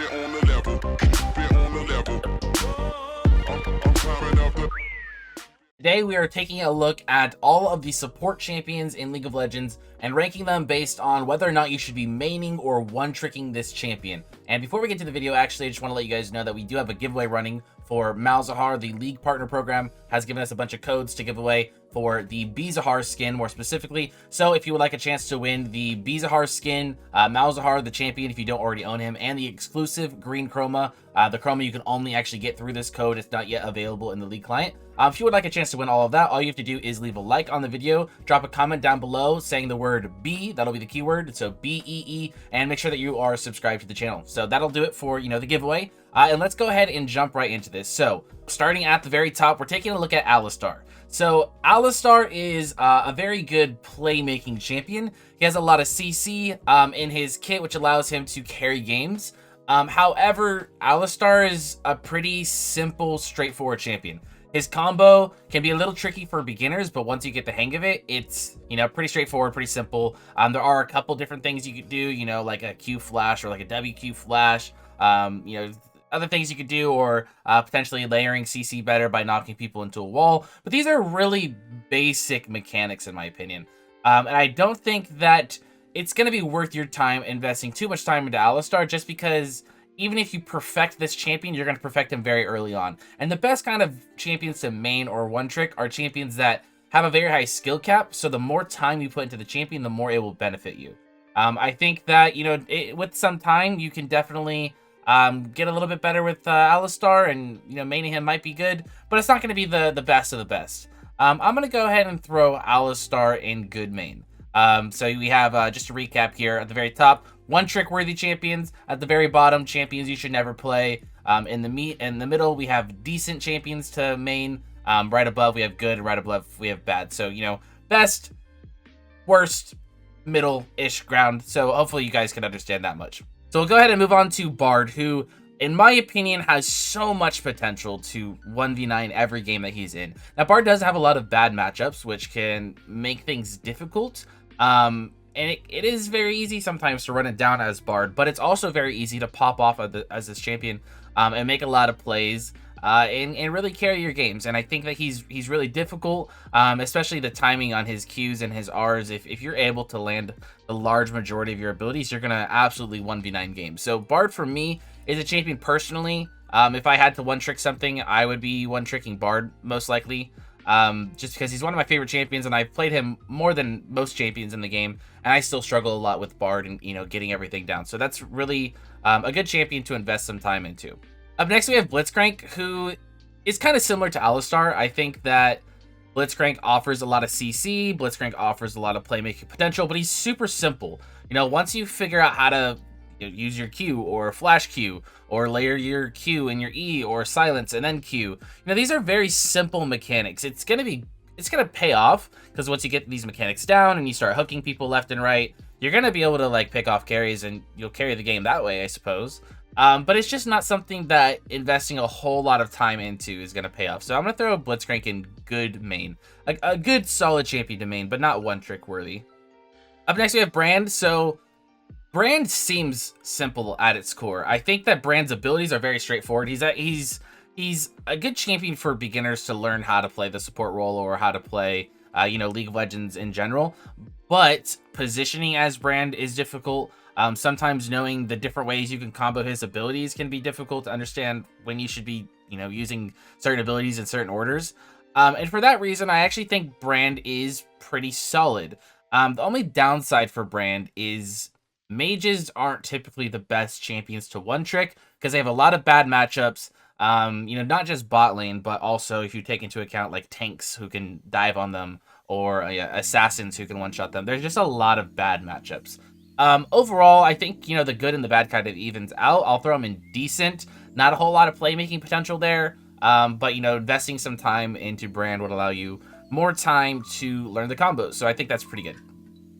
it on the level. Keep it on the level. I'm climbing up the... Today we are taking a look at all of the support champions in League of Legends and ranking them based on whether or not you should be maining or one-tricking this champion. And before we get to the video, actually I just want to let you guys know that we do have a giveaway running for Malzahar. The League Partner Program has given us a bunch of codes to give away for the Bizahar skin more specifically. So if you would like a chance to win the Bizahar skin, Malzahar the champion if you don't already own him, and the exclusive green chroma, the chroma you can only actually get through this code. It's not yet available in the League client. If you would like a chance to win all of that, all you have to do is leave a like on the video, drop a comment down below saying the word B, that'll be the keyword, so B-E-E, and make sure that you are subscribed to the channel. So that'll do it for, the giveaway. And let's go ahead and jump right into this. So starting at the very top, we're taking a look at Alistar. So Alistar is a very good playmaking champion. He has a lot of CC in his kit, which allows him to carry games. However, Alistar is a pretty simple, straightforward champion. His combo can be a little tricky for beginners, but once you get the hang of it, it's, pretty straightforward, pretty simple. There are a couple different things you could do, like a Q flash or like a WQ flash, other things you could do, or potentially layering CC better by knocking people into a wall. But these are really basic mechanics in my opinion. And I don't think that it's going to be worth your time investing too much time into Alistar, just because even if you perfect this champion, you're going to perfect him very early on. And the best kind of champions to main or one trick are champions that have a very high skill cap. So the more time you put into the champion, the more it will benefit you. I think that, with some time, you can definitely get a little bit better with Alistar, and, maining him might be good, but it's not going to be the best of the best. I'm going to go ahead and throw Alistar in good main. So we have, just to recap here, at the very top, one-trick worthy champions. At the very bottom, champions you should never play. In the middle, we have decent champions to main. Right above, we have good. Right above, we have bad. So, best, worst, middle-ish ground. So hopefully you guys can understand that much. So we'll go ahead and move on to Bard, who, in my opinion, has so much potential to 1v9 every game that he's in. Now, Bard does have a lot of bad matchups, which can make things difficult. And it is very easy sometimes to run it down as Bard, but it's also very easy to pop off as this champion and make a lot of plays and really carry your games. And I think that he's really difficult, especially the timing on his Qs and his Rs. If you're able to land the large majority of your abilities, you're going to absolutely 1v9 games. So Bard for me is a champion personally. If I had to one-trick something, I would be one-tricking Bard most likely. Just because he's one of my favorite champions, and I've played him more than most champions in the game, and I still struggle a lot with Bard and, getting everything down. So that's really a good champion to invest some time into. Up next, we have Blitzcrank, who is kind of similar to Alistar. I think that Blitzcrank offers a lot of CC, Blitzcrank offers a lot of playmaking potential, but he's super simple. Once you figure out how to use your Q or flash Q, or layer your Q and your E, or silence and then Q. These are very simple mechanics. It's gonna pay off, because once you get these mechanics down and you start hooking people left and right, you're gonna be able to pick off carries, and you'll carry the game that way, I suppose. But it's just not something that investing a whole lot of time into is gonna pay off. So I'm gonna throw Blitzcrank in good main, a good solid champion to main, but not one trick worthy. Up next we have Brand. So Brand seems simple at its core. I think that Brand's abilities are very straightforward. He's a good champion for beginners to learn how to play the support role, or how to play, League of Legends in general. But positioning as Brand is difficult. Sometimes knowing the different ways you can combo his abilities can be difficult to understand when you should be, using certain abilities in certain orders. And for that reason, I actually think Brand is pretty solid. The only downside for Brand is mages aren't typically the best champions to one trick, because they have a lot of bad matchups. Not just bot lane, but also if you take into account like tanks who can dive on them, or assassins who can one-shot them. There's just a lot of bad matchups. Overall, I think, the good and the bad kind of evens out. I'll throw them in decent. Not a whole lot of playmaking potential there. But, investing some time into Brand would allow you more time to learn the combos. So I think that's pretty good.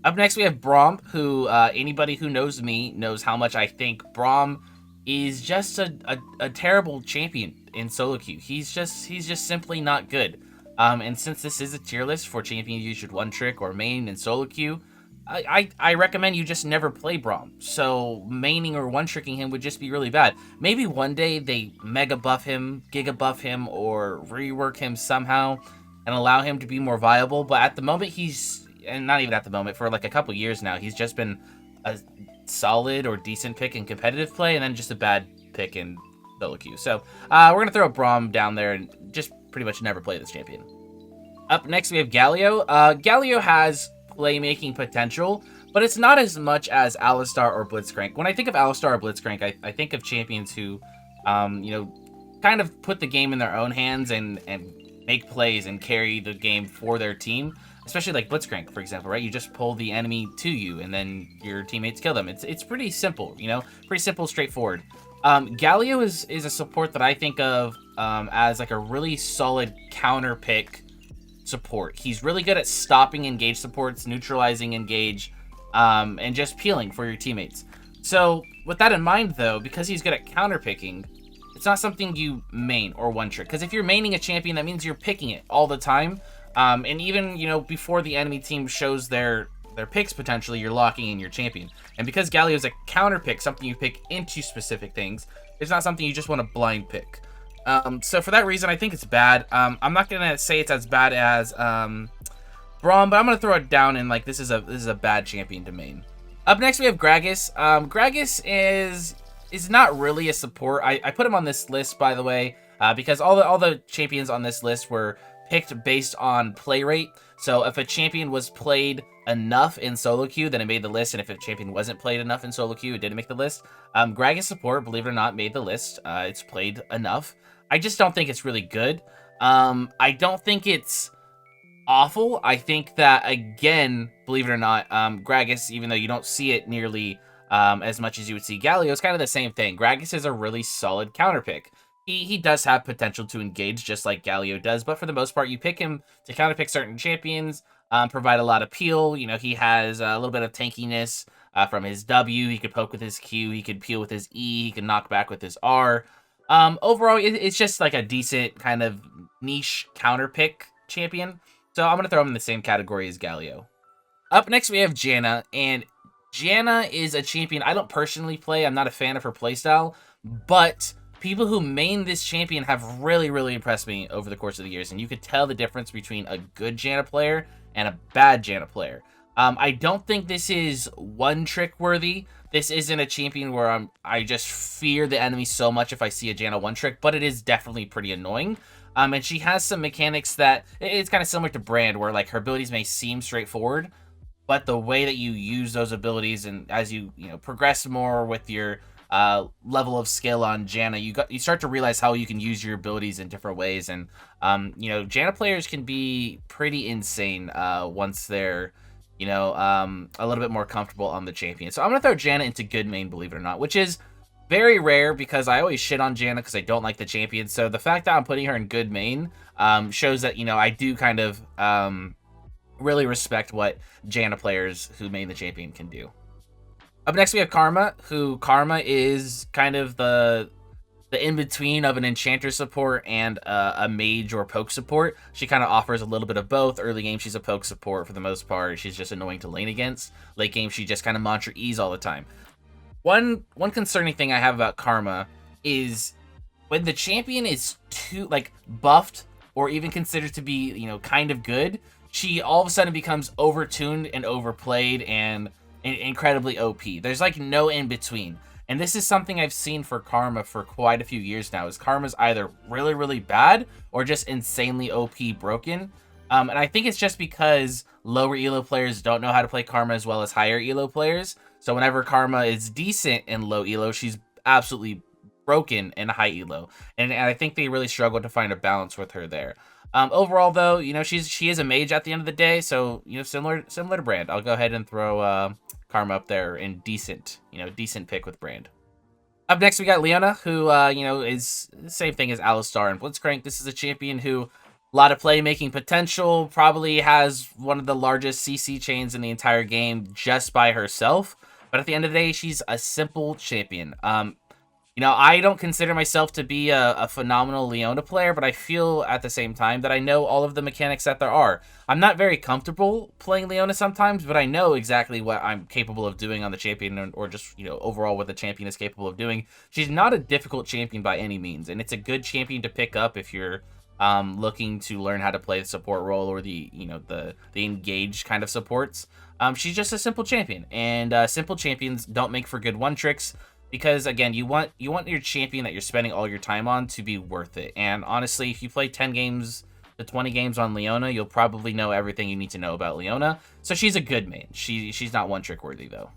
Up next, we have Braum, who anybody who knows me knows how much I think Braum is just a terrible champion in solo queue. He's just simply not good. And since this is a tier list for champions you should one trick or main in solo queue, I recommend you just never play Braum. So maining or one-tricking him would just be really bad. Maybe one day they mega buff him, giga buff him, or rework him somehow and allow him to be more viable. But at the moment he's, and not even at the moment, for like a couple years now, he's just been a solid or decent pick in competitive play and then just a bad pick in solo queue. So we're going to throw a Braum down there and just pretty much never play this champion. Up next we have Galio. Galio has playmaking potential, but it's not as much as Alistar or Blitzcrank. When I think of Alistar or Blitzcrank, I think of champions who, you know, kind of put the game in their own hands and make plays and carry the game for their team. Especially like Blitzcrank, for example, right? You just pull the enemy to you and then your teammates kill them. It's pretty simple, you know? Pretty simple, straightforward. Galio is a support that I think of as like a really solid counter pick support. He's really good at stopping engage supports, neutralizing engage, and just peeling for your teammates. So with that in mind though, because he's good at counter picking, it's not something you main or one trick. Because if you're maining a champion, that means you're picking it all the time. And even, you know, before the enemy team shows their picks, potentially, you're locking in your champion. And because Galio is a counter pick, something you pick into specific things, it's not something you just want to blind pick. So for that reason, I think it's bad. I'm not gonna say it's as bad as Braum, but I'm gonna throw it down in like this is a bad champion to main. Up next we have Gragas. Gragas is not really a support. I put him on this list, by the way, because all the champions on this list were picked based on play rate. So if a champion was played enough in solo queue, then it made the list, and if a champion wasn't played enough in solo queue, it didn't make the list. Gragas support, believe it or not, made the list. It's played enough. I just don't think it's really good. I don't think it's awful. I think that, again, believe it or not, Gragas, even though you don't see it nearly as much as you would see Galio, it's kind of the same thing. Gragas is a really solid counter pick. He does have potential to engage just like Galio does, but for the most part, you pick him to counterpick certain champions, provide a lot of peel. You know, he has a little bit of tankiness from his W. He could poke with his Q. He could peel with his E. He could knock back with his R. Overall, it's just like a decent kind of niche counterpick champion. So I'm going to throw him in the same category as Galio. Up next, we have Janna, and Janna is a champion I don't personally play. I'm not a fan of her playstyle, but people who main this champion have really, really impressed me over the course of the years, and you could tell the difference between a good Janna player and a bad Janna player. I don't think this is one-trick worthy. This isn't a champion where I just fear the enemy so much if I see a Janna one-trick, but it is definitely pretty annoying. And she has some mechanics that, it's kind of similar to Brand, where like her abilities may seem straightforward, but the way that you use those abilities, and as you progress more with your level of skill on Janna, you start to realize how you can use your abilities in different ways. And Janna players can be pretty insane once they're a little bit more comfortable on the champion. So I'm gonna throw Janna into good main, believe it or not, which is very rare because I always shit on Janna because I don't like the champion. So the fact that I'm putting her in good main shows that I do kind of really respect what Janna players who main the champion can do. Up next we have Karma, Karma is kind of the in-between of an enchanter support and a mage or poke support. She kind of offers a little bit of both. Early game, she's a poke support for the most part. She's just annoying to lane against. Late game, she just kind of mantra E's all the time. One concerning thing I have about Karma is when the champion is too buffed or even considered to be kind of good, she all of a sudden becomes overtuned and overplayed and incredibly OP. There's like no in between. And this is something I've seen for Karma for quite a few years now, is Karma's either really, really bad or just insanely OP broken. And I think it's just because lower elo players don't know how to play Karma as well as higher elo players. So whenever Karma is decent in low elo, she's absolutely broken in high elo. And I think they really struggle to find a balance with her there. Overall, though, she is a mage at the end of the day, so similar to Brand. I'll go ahead and throw Karma up there in decent pick with Brand. Up next, we got Leona, who is the same thing as Alistar and Blitzcrank. This is a champion who a lot of playmaking potential, probably has one of the largest CC chains in the entire game just by herself. But at the end of the day, she's a simple champion. You know, I don't consider myself to be a phenomenal Leona player, but I feel at the same time that I know all of the mechanics that there are. I'm not very comfortable playing Leona sometimes, but I know exactly what I'm capable of doing on the champion, or just, you know, overall what the champion is capable of doing. She's not a difficult champion by any means, and it's a good champion to pick up if you're looking to learn how to play the support role, or the, you know, the engaged kind of supports. She's just a simple champion, and simple champions don't make for good one tricks. Because again, you want your champion that you're spending all your time on to be worth it. And honestly, if you play 10 games to 20 games on Leona, you'll probably know everything you need to know about Leona. So she's a good main. She's not one trick worthy though.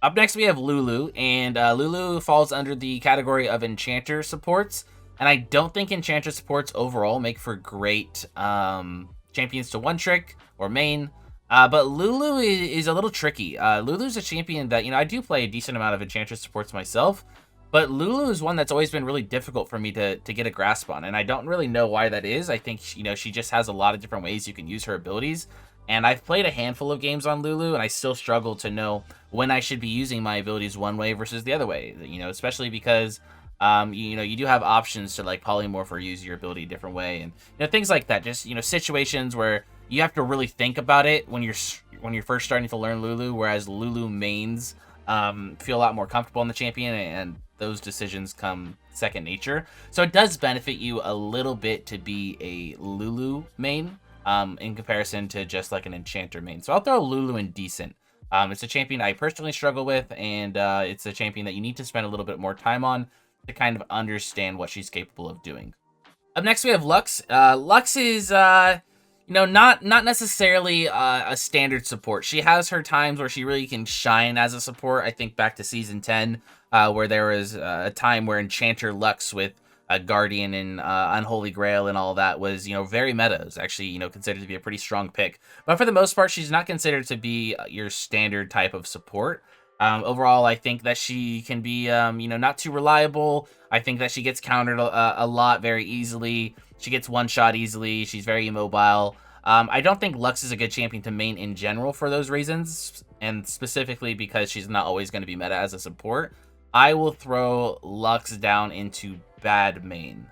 Up next we have Lulu, and Lulu falls under the category of Enchanter supports. And I don't think Enchanter supports overall make for great champions to one trick or main. But Lulu is a little tricky. Lulu's a champion that, you know, I do play a decent amount of Enchantress supports myself, but Lulu is one that's always been really difficult for me to get a grasp on, and I don't really know why that is. I think, you know, she just has a lot of different ways you can use her abilities, and I've played a handful of games on Lulu, and I still struggle to know when I should be using my abilities one way versus the other way, you know, especially because you know, you do have options to like polymorph or use your ability a different way, and, you know, things like that. Just, you know, situations where you have to really think about it when you're first starting to learn Lulu, whereas Lulu mains feel a lot more comfortable on the champion, and those decisions come second nature. So it does benefit you a little bit to be a Lulu main in comparison to just like an Enchanter main. So I'll throw Lulu in decent. It's a champion I personally struggle with, and it's a champion that you need to spend a little bit more time on to kind of understand what she's capable of doing. Up next we have Lux. Lux is you know, not necessarily a standard support. She has her times where she really can shine as a support. I think back to Season 10, where there was a time where Enchanter Lux with a Guardian and Unholy Grail and all that was, you know, very meta. It was actually, you know, considered to be a pretty strong pick. But for the most part, she's not considered to be your standard type of support. Overall, I think that she can be, you know, not too reliable. I think that she gets countered a lot very easily. She gets one shot easily. She's very immobile. I don't think Lux is a good champion to main in general for those reasons, and specifically because she's not always going to be meta as a support. I will throw Lux down into bad main.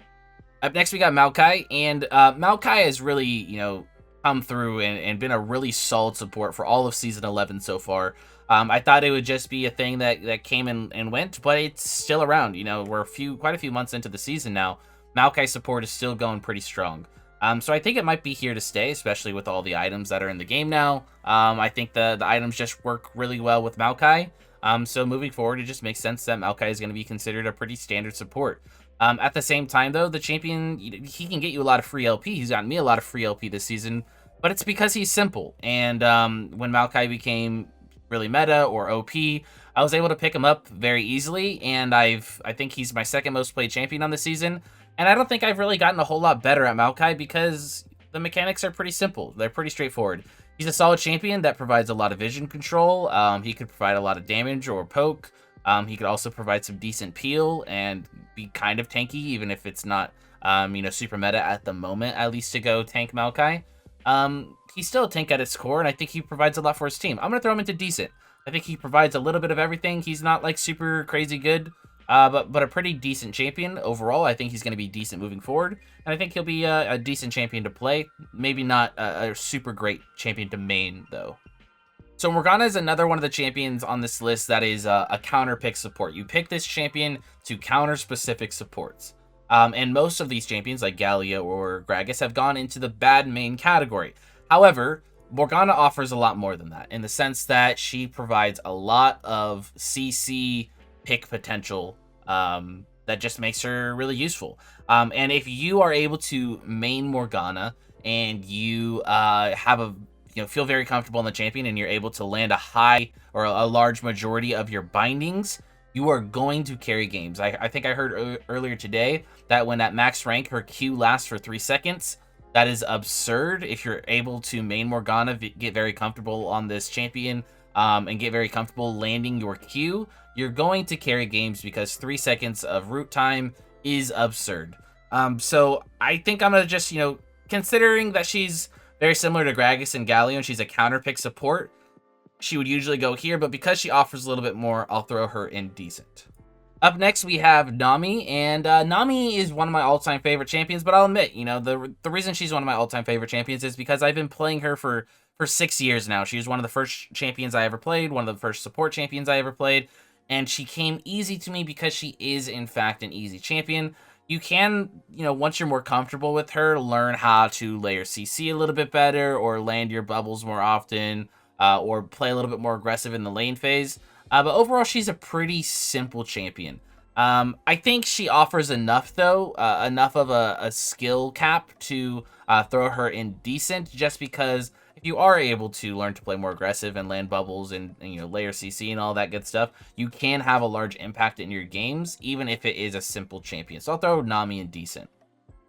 Up next, we got Maokai, and Maokai has really, you know, come through and been a really solid support for all of Season 11 so far. I thought it would just be a thing that came and went, but it's still around. You know, we're quite a few months into the season now. Maokai support is still going pretty strong. So I think it might be here to stay, especially with all the items that are in the game now. I think the items just work really well with Maokai. So moving forward, it just makes sense that Maokai is going to be considered a pretty standard support. At the same time, though, the champion, he can get you a lot of free LP. He's gotten me a lot of free LP this season, but it's because he's simple. And when Maokai became really meta or OP, I was able to pick him up very easily, and I think he's my second most played champion on the season. And I don't think I've really gotten a whole lot better at Maokai because the mechanics are pretty simple. They're pretty straightforward. He's a solid champion that provides a lot of vision control. He could provide a lot of damage or poke. He could also provide some decent peel and be kind of tanky, even if it's not, you know, super meta at the moment, at least to go tank Maokai. He's still a tank at its core, and I think he provides a lot for his team. I'm going to throw him into decent. I think he provides a little bit of everything. He's not, like, super crazy good, but a pretty decent champion overall. I think he's going to be decent moving forward, and I think he'll be a decent champion to play. Maybe not a super great champion to main, though. So Morgana is another one of the champions on this list that is a counter pick support. You pick this champion to counter specific supports. And most of these champions, like Galio or Gragas, have gone into the bad main category. However, Morgana offers a lot more than that, in the sense that she provides a lot of CC pick potential that just makes her really useful. And if you are able to main Morgana and you feel very comfortable in the champion, and you're able to land a high or a large majority of your bindings, you are going to carry games. I think I heard earlier today that when at max rank, her Q lasts for 3 seconds. That is absurd. If you're able to main Morgana, get very comfortable on this champion, and get very comfortable landing your Q, you're going to carry games because 3 seconds of root time is absurd. So I think I'm going to just, considering that she's very similar to Gragas and Galio, and she's a counter pick support, she would usually go here, but because she offers a little bit more, I'll throw her in decent. Up next, we have Nami, and Nami is one of my all-time favorite champions, but I'll admit, you know, the reason she's one of my all-time favorite champions is because I've been playing her for 6 years now. She was one of the first champions I ever played, one of the first support champions I ever played, and she came easy to me because she is, in fact, an easy champion. You can, you know, once you're more comfortable with her, learn how to layer CC a little bit better, or land your bubbles more often, or play a little bit more aggressive in the lane phase. But overall, she's a pretty simple champion. I think she offers enough, though, enough of a skill cap to throw her in decent, just because if you are able to learn to play more aggressive and land bubbles and you know, layer CC and all that good stuff, you can have a large impact in your games, even if it is a simple champion. So I'll throw Nami in decent.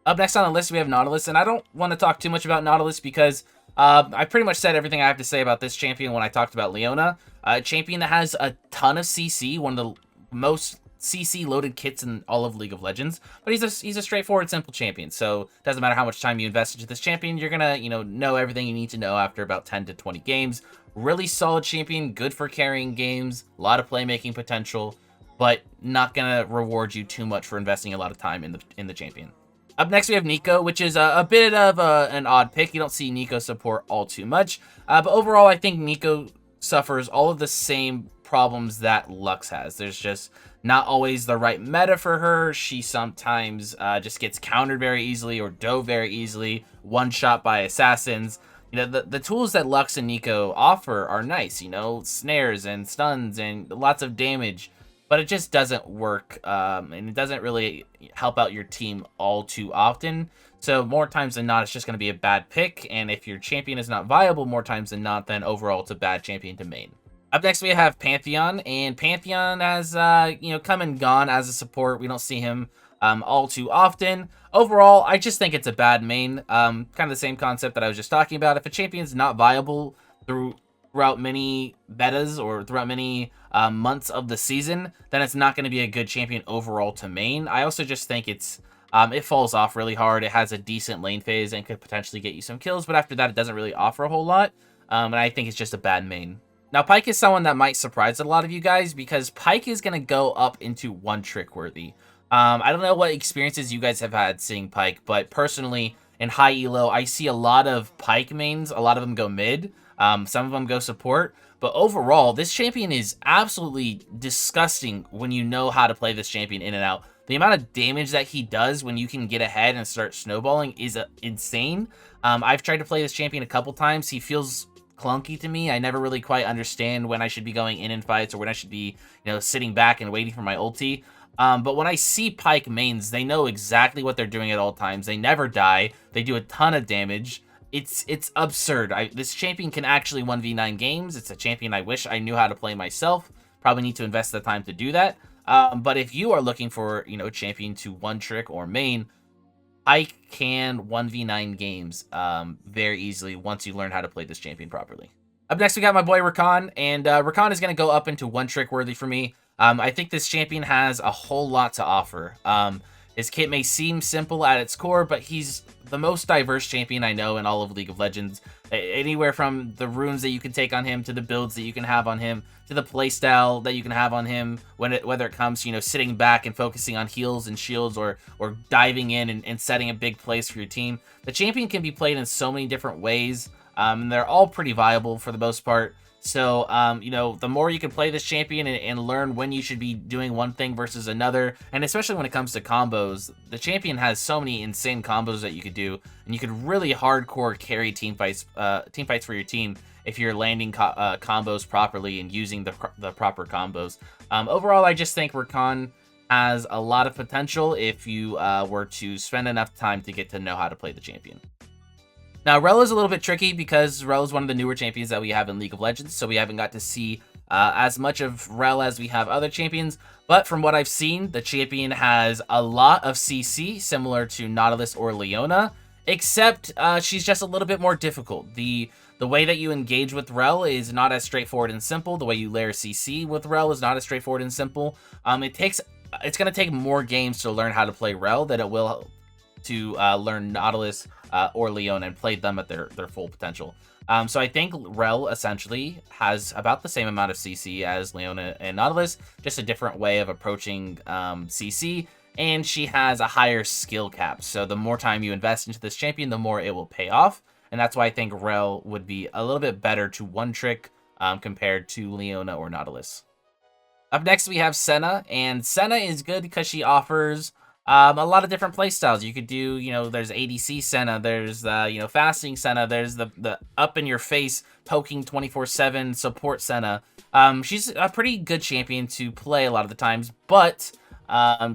Up next on the list, we have Nautilus, and I don't want to talk too much about Nautilus because I pretty much said everything I have to say about this champion when I talked about Leona. A champion that has a ton of CC, one of the most CC loaded kits in all of League of Legends, but he's a straightforward, simple champion. So it doesn't matter how much time you invest into this champion, you're gonna, you know everything you need to know after about 10 to 20 games. Really solid champion, good for carrying games, a lot of playmaking potential, but not gonna reward you too much for investing a lot of time in the champion. Up next, we have Neeko, which is a bit of an odd pick. You don't see Neeko support all too much. But overall, I think Neeko suffers all of the same problems that Lux has. There's just not always the right meta for her. She sometimes just gets countered very easily or dove very easily, one-shot by assassins. You know, the tools that Lux and Neeko offer are nice, you know, snares and stuns and lots of damage. But it just doesn't work, and it doesn't really help out your team all too often. So more times than not, it's just going to be a bad pick. And if your champion is not viable more times than not, then overall it's a bad champion to main. Up next, we have Pantheon. And Pantheon has, you know, come and gone as a support. We don't see him all too often. Overall, I just think it's a bad main. Kind of the same concept that I was just talking about. If a champion's not viable throughout many betas or throughout many months of the season, then it's not going to be a good champion overall to main. I also just think it falls off really hard. It has a decent lane phase and could potentially get you some kills, but after that, it doesn't really offer a whole lot, and I think it's just a bad main. Now, Pyke is someone that might surprise a lot of you guys because Pyke is going to go up into one-trick worthy. I don't know what experiences you guys have had seeing Pyke, but personally, in high elo, I see a lot of Pyke mains. A lot of them go mid. Some of them go support. But overall, this champion is absolutely disgusting when you know how to play this champion in and out. The amount of damage that he does when you can get ahead and start snowballing is insane. I've tried to play this champion a couple times. He feels clunky to me. I never really quite understand when I should be going in fights or when I should be, you know, sitting back and waiting for my ulti. But when I see Pyke mains, they know exactly what they're doing at all times. They never die. They do a ton of damage. It's absurd. This champion can actually 1v9 games. It's a champion I wish I knew how to play myself. Probably need to invest the time to do that. But if you are looking for, you know, a champion to one trick or main, I can 1v9 games very easily once you learn how to play this champion properly. Up next, we got my boy Rakan, and Rakan is going to go up into one trick worthy for me. I think this champion has a whole lot to offer. His kit may seem simple at its core, but he's the most diverse champion I know in all of League of Legends. Anywhere from the runes that you can take on him, to the builds that you can have on him, to the playstyle that you can have on him, whether it comes to, you know, sitting back and focusing on heals and shields, or diving in and setting a big place for your team. The champion can be played in so many different ways. They're all pretty viable for the most part. So, you know, the more you can play this champion and learn when you should be doing one thing versus another, and especially when it comes to combos, the champion has so many insane combos that you could do, and you could really hardcore carry team fights for your team if you're landing combos properly and using the proper combos. Overall, I just think Rakan has a lot of potential if you were to spend enough time to get to know how to play the champion. Now, Rell is a little bit tricky because Rell is one of the newer champions that we have in League of Legends, so we haven't got to see as much of Rell as we have other champions. But from what I've seen, the champion has a lot of CC, similar to Nautilus or Leona, except she's just a little bit more difficult. The way that you engage with Rell is not as straightforward and simple. The way you layer CC with Rell is not as straightforward and simple. It's going to take more games to learn how to play Rell than it will to learn Nautilus or Leona and play them at their full potential. So I think Rell essentially has about the same amount of CC as Leona and Nautilus, just a different way of approaching CC, and she has a higher skill cap. So the more time you invest into this champion, the more it will pay off, and that's why I think Rell would be a little bit better to one-trick compared to Leona or Nautilus. Up next, we have Senna, and Senna is good because she offers a lot of different playstyles. You could do, there's ADC Senna, there's, fasting Senna, there's the up-in-your-face poking 24/7 support Senna. She's a pretty good champion to play a lot of the times, but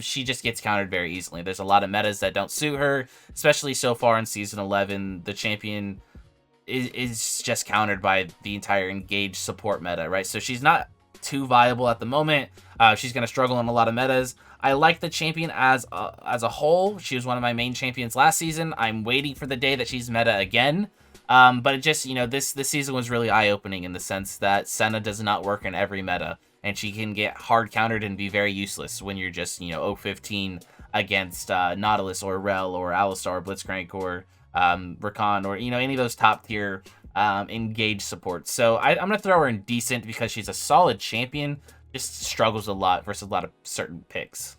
she just gets countered very easily. There's a lot of metas that don't suit her, especially so far in Season 11. The champion is just countered by the entire engaged support meta, right? So she's not too viable at the moment. She's going to struggle in a lot of metas. I like the champion as a whole. She was one of my main champions last season. I'm waiting for the day that she's meta again. But it just, this season was really eye-opening in the sense that Senna does not work in every meta, and she can get hard countered and be very useless when you're just, 0-15 against Nautilus or Rell or Alistar or Blitzcrank or Rakan or, any of those top tier engaged supports. So I'm going to throw her in decent because she's a solid champion, just struggles a lot versus a lot of certain picks.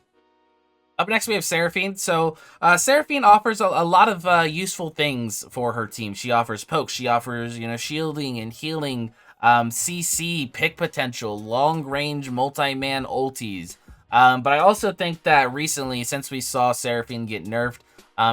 Up next, we have Seraphine. So Seraphine offers a lot of useful things for her team. She offers pokes, she offers, shielding and healing, CC, pick potential, long-range multi-man ultis. But I also think that recently, since we saw Seraphine get nerfed,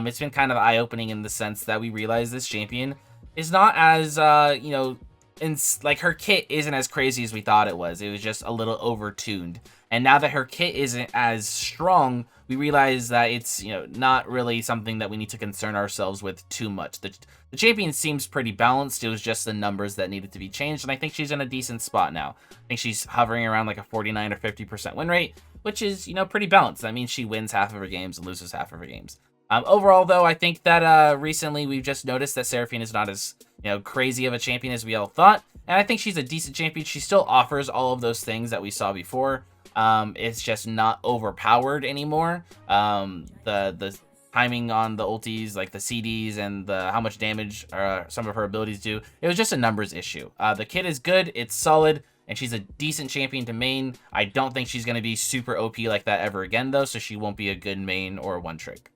it's been kind of eye-opening in the sense that we realize this champion is not as, like her kit isn't as crazy as we thought it was. It was just a little over-tuned. And now that her kit isn't as strong, we realize that it's, not really something that we need to concern ourselves with too much. The champion seems pretty balanced. It was just the numbers that needed to be changed, and I think she's in a decent spot now. I think she's hovering around like a 49 or 50% win rate, which is, pretty balanced. That means she wins half of her games and loses half of her games. Overall, though, I think that recently we've just noticed that Seraphine is not as, crazy of a champion as we all thought. And I think she's a decent champion. She still offers all of those things that we saw before. It's just not overpowered anymore. The timing on the ultis, like the CDs and how much damage some of her abilities do, it was just a numbers issue. The kit is good, it's solid, and she's a decent champion to main. I don't think she's going to be super OP like that ever again, though, so she won't be a good main or one trick.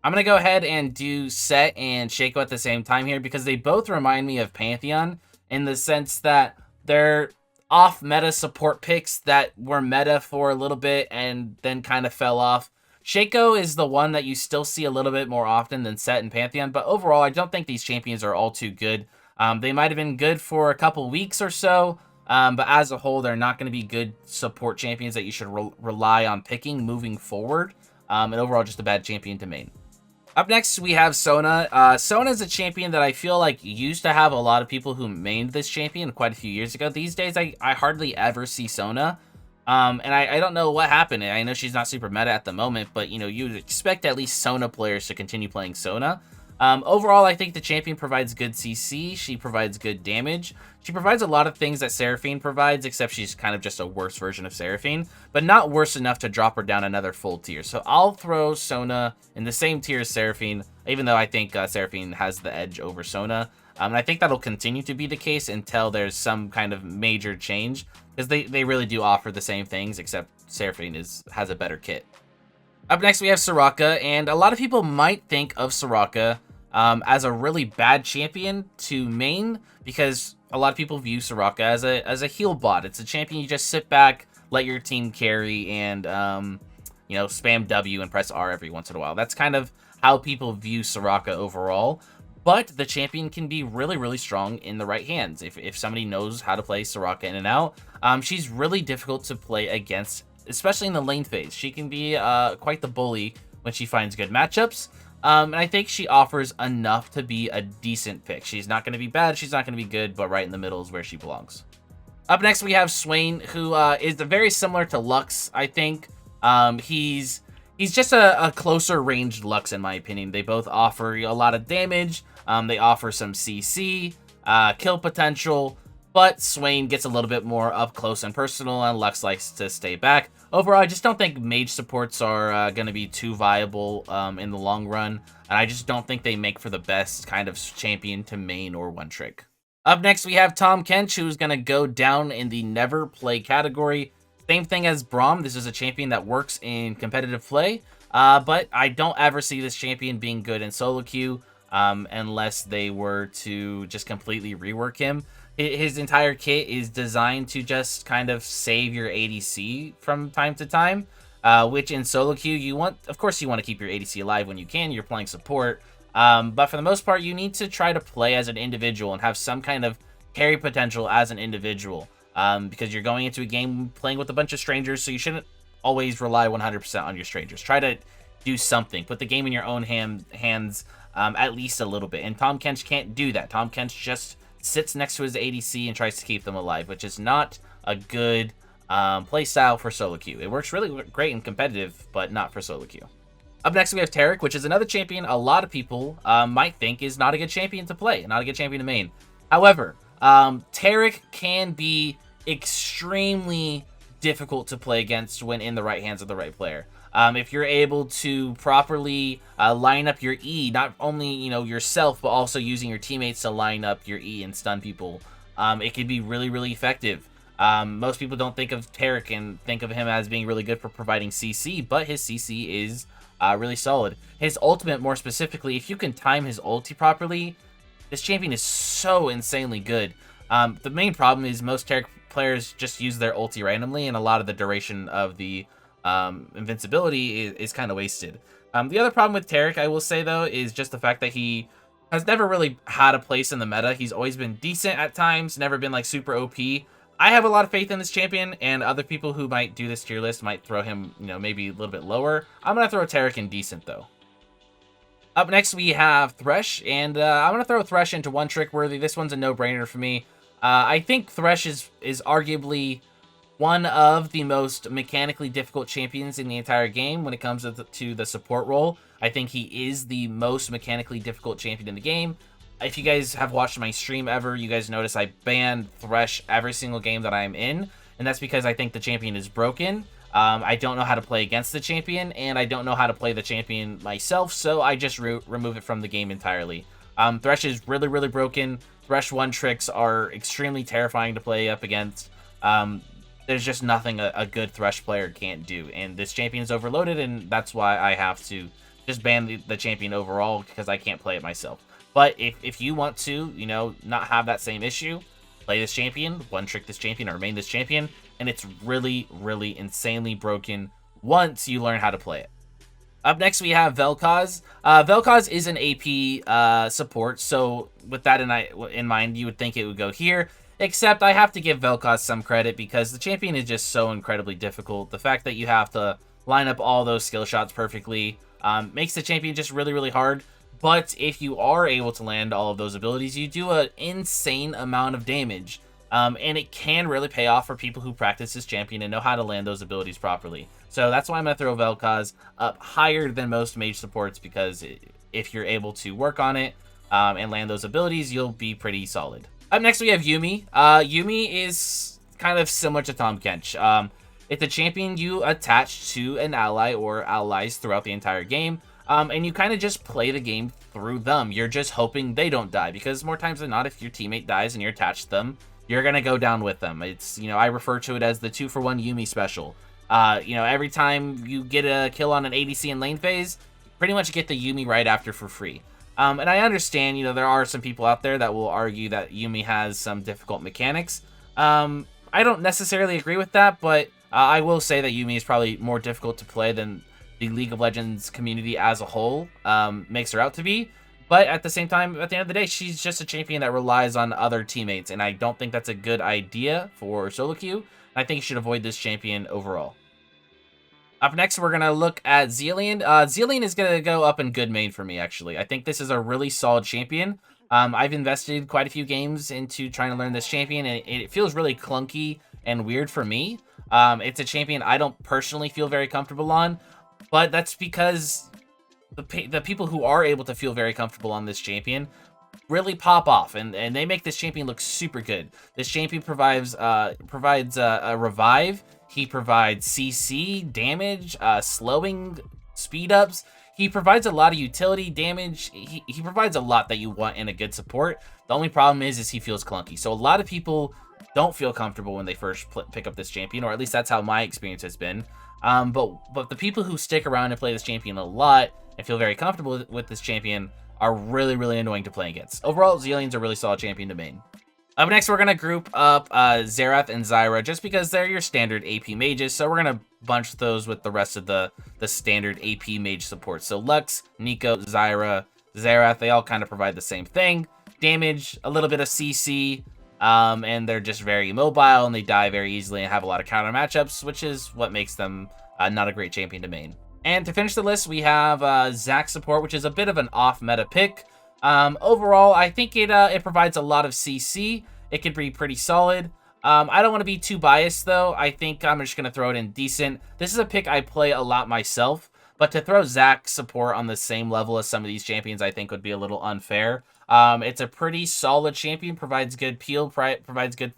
I'm going to go ahead and do Sett and Shaco at the same time here because they both remind me of Pantheon in the sense that they're off-meta support picks that were meta for a little bit and then kind of fell off. Shaco is the one that you still see a little bit more often than Sett and Pantheon, but overall, I don't think these champions are all too good. They might have been good for a couple weeks or so, but as a whole, they're not going to be good support champions that you should rely on picking moving forward, and overall, just a bad champion to main. Up next, we have Sona. Sona is a champion that I feel like used to have a lot of people who mained this champion quite a few years ago. These days, I hardly ever see Sona. And I don't know what happened. I know she's not super meta at the moment, but, you would expect at least Sona players to continue playing Sona. Overall, I think the champion provides good CC. She provides good damage. She provides a lot of things that Seraphine provides, except she's kind of just a worse version of Seraphine, but not worse enough to drop her down another full tier. So I'll throw Sona in the same tier as Seraphine, even though I think Seraphine has the edge over Sona. And I think that'll continue to be the case until there's some kind of major change, because they really do offer the same things, except Seraphine has a better kit. Up next, we have Soraka, and a lot of people might think of Soraka as a really bad champion to main, because a lot of people view Soraka as a heal bot. It's a champion you just sit back, let your team carry, and spam W and press R every once in a while. That's kind of how people view Soraka overall. But the champion can be really, really strong in the right hands. If somebody knows how to play Soraka in and out, she's really difficult to play against, especially in the lane phase. She can be quite the bully when she finds good matchups. And I think she offers enough to be a decent pick. She's not going to be bad, she's not going to be good, but right in the middle is where she belongs. Up next, we have Swain, who is very similar to Lux, I think. He's just a closer ranged Lux, in my opinion. They both offer a lot of damage. They offer some CC, kill potential, but Swain gets a little bit more up close and personal, and Lux likes to stay back. Overall, I just don't think mage supports are going to be too viable in the long run, and I just don't think they make for the best kind of champion to main or one trick. Up next, we have Tahm Kench, who's going to go down in the never play category. Same thing as Braum. This is a champion that works in competitive play, but I don't ever see this champion being good in solo queue unless they were to just completely rework him. His entire kit is designed to just kind of save your ADC from time to time, which in solo queue, of course you want to keep your ADC alive when you can. You're playing support. But for the most part, you need to try to play as an individual and have some kind of carry potential as an individual. Because you're going into a game playing with a bunch of strangers, so you shouldn't always rely 100% on your strangers. Try to do something. Put the game in your own hands at least a little bit. And Tahm Kench can't do that. Tahm Kench just sits next to his ADC and tries to keep them alive, which is not a good play style for solo queue. It works really great in competitive, but not for solo queue. Up next, we have Taric, which is another champion a lot of people might think is not a good champion to play, not a good champion to main. However, Taric can be extremely difficult to play against when in the right hands of the right player. If you're able to properly line up your E, not only yourself, but also using your teammates to line up your E and stun people, it can be really, really effective. Most people don't think of Taric and think of him as being really good for providing CC, but his CC is really solid. His ultimate, more specifically, if you can time his ulti properly, this champion is so insanely good. The main problem is most Taric players just use their ulti randomly, and a lot of the duration of the invincibility is kind of wasted. The other problem with Taric, I will say, though, is just the fact that he has never really had a place in the meta. He's always been decent at times, never been like super OP. I have a lot of faith in this champion, and other people who might do this tier list might throw him, maybe a little bit lower. I'm going to throw Taric in decent, though. Up next, we have Thresh, and I'm going to throw Thresh into one trick worthy. This one's a no-brainer for me. I think Thresh is arguably one of the most mechanically difficult champions in the entire game when it comes to the support role. I think he is the most mechanically difficult champion in the game. If you guys have watched my stream ever, you guys notice I ban Thresh every single game that I'm in, and that's because I think the champion is broken. I don't know how to play against the champion, and I don't know how to play the champion myself, so I just remove it from the game entirely. Thresh is really, really broken. Thresh 1 tricks are extremely terrifying to play up against. There's just nothing a good Thresh player can't do, and this champion is overloaded, and that's why I have to just ban the champion overall, because I can't play it myself. But if you want to, not have that same issue, play this champion, one trick this champion, or main this champion, and it's really, really insanely broken once you learn how to play it. Up next, we have Velkoz. Velkoz is an AP support, so with that in mind, you would think it would go here. Except I have to give Velkoz some credit because the champion is just so incredibly difficult. The fact that you have to line up all those skill shots perfectly makes the champion just really, really hard. But if you are able to land all of those abilities, you do an insane amount of damage. And it can really pay off for people who practice this champion and know how to land those abilities properly. So that's why I'm going to throw Velkoz up higher than most mage supports, because if you're able to work on it and land those abilities, you'll be pretty solid. Up next, we have Yuumi. Yuumi is kind of similar to Tahm Kench. It's a champion you attach to an ally or allies throughout the entire game. And you kind of just play the game through them. You're just hoping they don't die, because more times than not, if your teammate dies and you're attached to them, you're going to go down with them. It's, I refer to it as the 2-for-1 Yuumi special. Every time you get a kill on an ADC in lane phase, you pretty much get the Yuumi right after for free. And I understand, there are some people out there that will argue that Yuumi has some difficult mechanics. I don't necessarily agree with that, but I will say that Yuumi is probably more difficult to play than the League of Legends community as a whole makes her out to be. But at the same time, at the end of the day, she's just a champion that relies on other teammates, and I don't think that's a good idea for solo queue. I think you should avoid this champion overall. Up next, we're going to look at Zilean. Zilean is going to go up in good main for me, actually. I think this is a really solid champion. I've invested quite a few games into trying to learn this champion, and it feels really clunky and weird for me. It's a champion I don't personally feel very comfortable on, but that's because the people who are able to feel very comfortable on this champion really pop off, and they make this champion look super good. This champion provides a revive. He provides CC, damage, slowing, speed ups. he provides a lot of utility damage. He provides a lot that you want in a good support. The only problem is he feels clunky. So a lot of people don't feel comfortable when they first pick up this champion, or at least that's how my experience has been. But the people who stick around and play this champion a lot and feel very comfortable with this champion are really, really annoying to play against. Overall, Zilean's a really solid champion to main. Up next, we're going to group up Xerath and Zyra just because they're your standard AP mages. So we're going to bunch those with the rest of the standard AP mage support. So Lux, Neeko, Zyra, Xerath, they all kind of provide the same thing. Damage, a little bit of CC, and they're just very mobile and they die very easily and have a lot of counter matchups, which is what makes them not a great champion to main. And to finish the list, we have Zac support, which is a bit of an off-meta pick. Overall, I think it provides a lot of CC. It could be pretty solid. I don't want to be too biased, though. I think I'm just going to throw it in decent. This is a pick I play a lot myself, but to throw Zac support on the same level as some of these champions, I think would be a little unfair. It's a pretty solid champion, provides good peel, provides good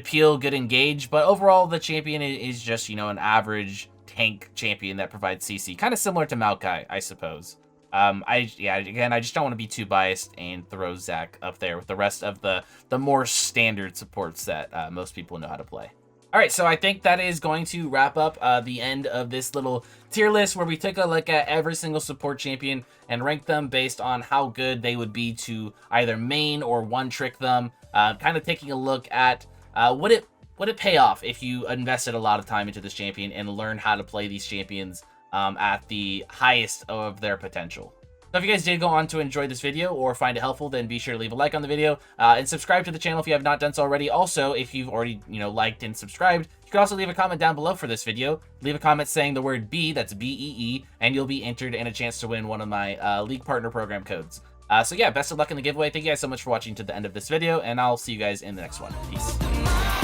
peel, good engage, but overall, the champion is just, you know, an average tank champion that provides CC, kind of similar to Maokai, I suppose. Again, I just don't want to be too biased and throw Zac up there with the rest of the more standard supports that most people know how to play. All right, so I think that is going to wrap up the end of this little tier list where we took a look at every single support champion and ranked them based on how good they would be to either main or one-trick them. Kind of taking a look at would it pay off if you invested a lot of time into this champion and learn how to play these champions at the highest of their potential. So if you guys did go on to enjoy this video or find it helpful, then be sure to leave a like on the video and subscribe to the channel if you have not done so already. Also, if you've already, you know, liked and subscribed, you can also leave a comment down below for this video. Leave a comment saying the word B, that's B-E-E, and you'll be entered in a chance to win one of my League Partner Program codes. So yeah, best of luck in the giveaway. Thank you guys so much for watching to the end of this video, and I'll see you guys in the next one. Peace.